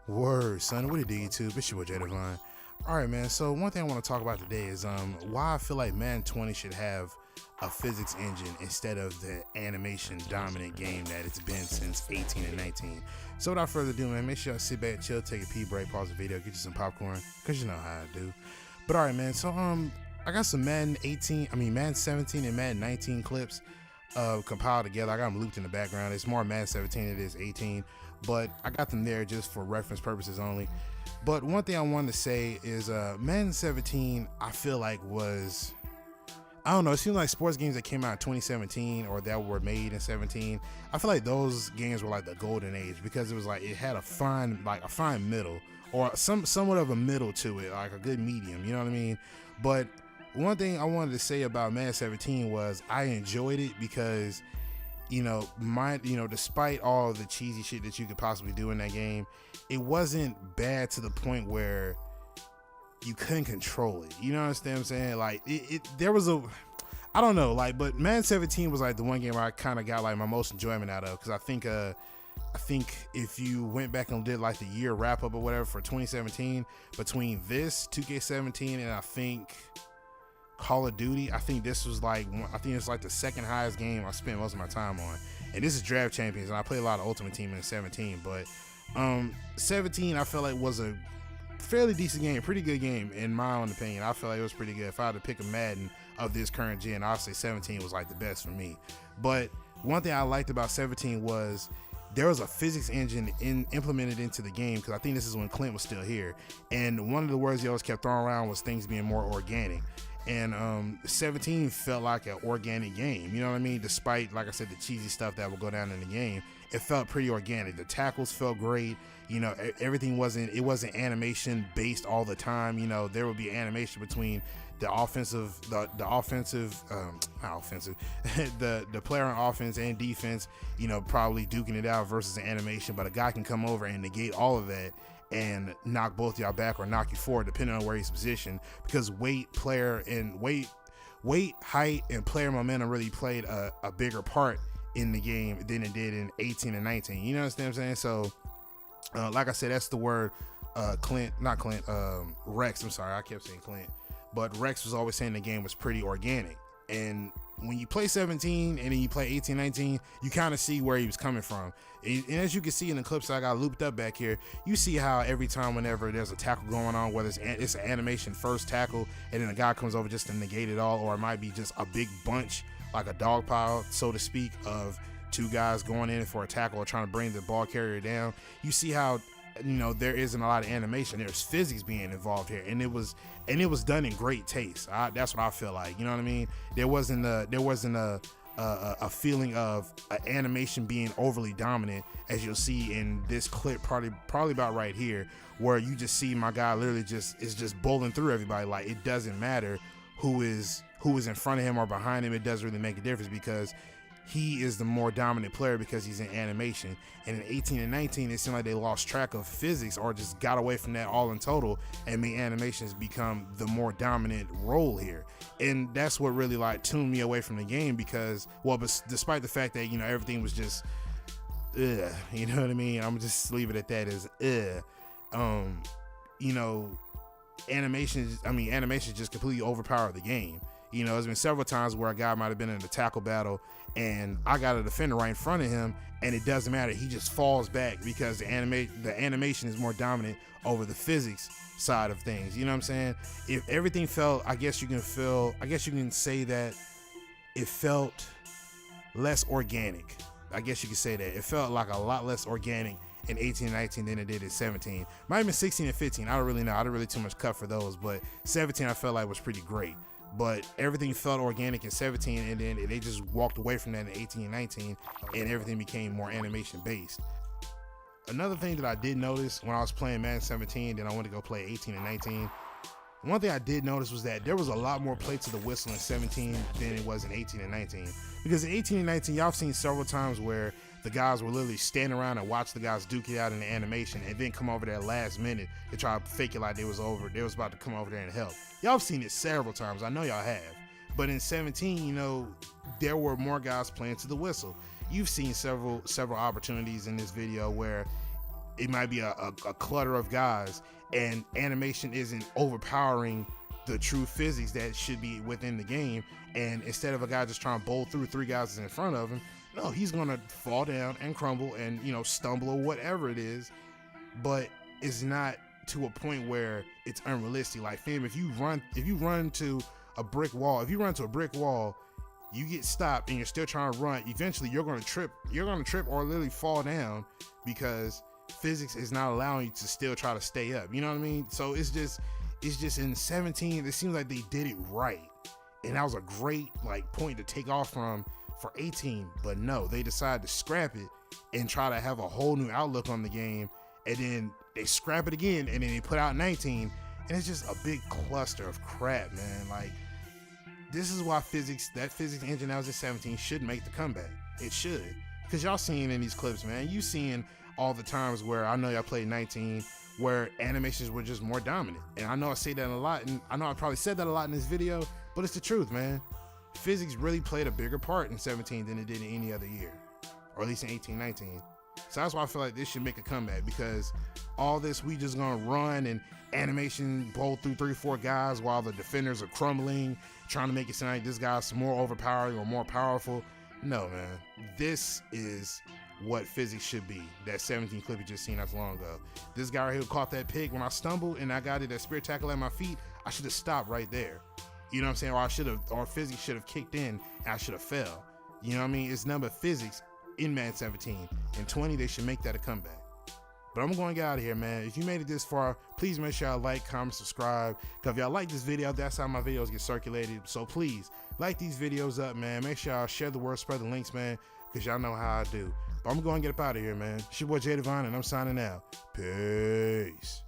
Word, son. What it do, YouTube? It's your boy Jay Divine. Alright, man. So one thing I want to talk about today is why I feel like Madden 20 should have a physics engine instead of the animation dominant game that it's been since 18 and 19. So without further ado, man, make sure y'all sit back, chill, take a pee break, pause the video, get you some popcorn, cause you know how I do. But alright, man. So I got some Madden 17 and Madden 19 clips compiled together. I got them looped in the background. It's more Madden 17 than it is 18, but I got them there just for reference purposes only. But one thing I wanted to say is Madden 17 I feel like was, I don't know, it seems like sports games that came out in 2017 or that were made in 17, I feel like those games were like the golden age, because it was like it had a fine middle, or somewhat of a middle to it, like a good medium, you know what I mean? But one thing I wanted to say about Madden 17 was I enjoyed it because, despite all the cheesy shit that you could possibly do in that game, it wasn't bad to the point where you couldn't control it. You know what I'm saying? Like there was I don't know, like, but Madden 17 was like the one game where I kind of got like my most enjoyment out of, because I think if you went back and did like the year wrap up or whatever for 2017, between this 2K17 and I think Call of Duty, I think this was like it's like the second highest game I spent most of my time on. And this is Draft Champions, and I played a lot of Ultimate Team in 17, but 17 I felt like was a fairly decent game, pretty good game in my own opinion. I feel like it was pretty good. If I had to pick a Madden of this current gen, I'd say 17 was like the best for me. But one thing I liked about 17 was there was a physics engine implemented into the game, because I think this is when Clint was still here, and one of the words he always kept throwing around was things being more organic. And 17 felt like an organic game, you know what I mean? Despite, like I said, the cheesy stuff that would go down in the game, it felt pretty organic. The tackles felt great, everything wasn't animation based all the time. There would be animation between the offensive the player on offense and defense, probably duking it out versus an animation, but a guy can come over and negate all of that and knock both y'all back or knock you forward depending on where he's positioned, because weight, height, and player momentum really played a bigger part in the game than it did in 18 and 19. You know what I'm saying? So like I said, that's the word Rex, I'm sorry, I kept saying Clint, but Rex was always saying the game was pretty organic. And when you play 17 and then you play 18, 19, you kind of see where he was coming from. And as you can see in the clips I got looped up back here, you see how every time whenever there's a tackle going on, whether it's an animation first tackle and then a guy comes over just to negate it all, or it might be just a big bunch, like a dog pile, so to speak, of two guys going in for a tackle or trying to bring the ball carrier down, you see how there isn't a lot of animation. There's physics being involved here, and it was done in great taste. That's what I feel like. You know what I mean? There wasn't a feeling of animation being overly dominant, as you'll see in this clip, probably about right here, where you just see my guy literally is just bowling through everybody. Like, it doesn't matter who is in front of him or behind him. It doesn't really make a difference, because he is the more dominant player because he's in animation. And in 18 and 19, it seemed like they lost track of physics, or just got away from that all in total, and made animations become the more dominant role here. And that's what really like tuned me away from the game, because, but despite the fact that, everything was just, you know what I mean? I'm just leave it at that as, animation just completely overpowered the game. There's been several times where a guy might have been in a tackle battle and I got a defender right in front of him, and it doesn't matter. He just falls back because the animation is more dominant over the physics side of things. You know what I'm saying? If everything felt, I guess you can say that it felt less organic. I guess you could say that. It felt like a lot less organic in 18 and 19 than it did in 17. Might have been 16 and 15. I don't really know. I didn't really too much cut for those, but 17 I felt like was pretty great. But everything felt organic in 17, and then they just walked away from that in 18 and 19, and everything became more animation based. Another thing that I did notice when I was playing Madden 17, then I went to go play 18 and 19, one thing I did notice was that there was a lot more play to the whistle in 17 than it was in 18 and 19. Because in 18 and 19, y'all have seen several times where the guys will literally stand around and watch the guys duke it out in the animation, and then come over there last minute to try to fake it like they was about to come over there and help. Y'all have seen it several times. I know y'all have. But in 17, there were more guys playing to the whistle. You've seen several opportunities in this video where it might be a clutter of guys, and animation isn't overpowering the true physics that should be within the game. And instead of a guy just trying to bowl through 3 guys that's in front of him, no, he's gonna fall down and crumble and, you know, stumble or whatever it is. But it's not to a point where it's unrealistic. Like, fam, if you run to a brick wall, you get stopped and you're still trying to run, eventually you're gonna trip or literally fall down, because physics is not allowing you to still try to stay up. You know what I mean? So it's just in 17, it seems like they did it right. And that was a great like point to take off from for 18. But no, they decided to scrap it and try to have a whole new outlook on the game. And then they scrap it again, and then they put out 19. And it's just a big cluster of crap, man. Like, this is why that physics engine that was in 17 should make the comeback. It should. Because y'all seeing in these clips, man, you seeing all the times where, I know y'all played 19, where animations were just more dominant. And I know I say that a lot, and I know I probably said that a lot in this video, but it's the truth, man. Physics really played a bigger part in 17 than it did in any other year, or at least in 18, 19. So that's why I feel like this should make a comeback, because all this, we just gonna run and animation bowl through 3 or 4 guys while the defenders are crumbling, trying to make it sound like this guy's more overpowering or more powerful. No, man, this is what physics should be. That 17 clip you just seen not too long ago. This guy right here who caught that pick, when I stumbled and I got it, that spear tackle at my feet, I should have stopped right there. You know what I'm saying? Or physics should have kicked in and I should have fell. You know what I mean? It's number physics in Madden 17. In 20, they should make that a comeback. But I'm going to get out of here, man. If you made it this far, please make sure y'all like, comment, subscribe. Because if y'all like this video, that's how my videos get circulated. So please, like these videos up, man. Make sure y'all share the word, spread the links, man. Because y'all know how I do. But I'm going to get up out of here, man. It's your boy Jay Devine, and I'm signing out. Peace.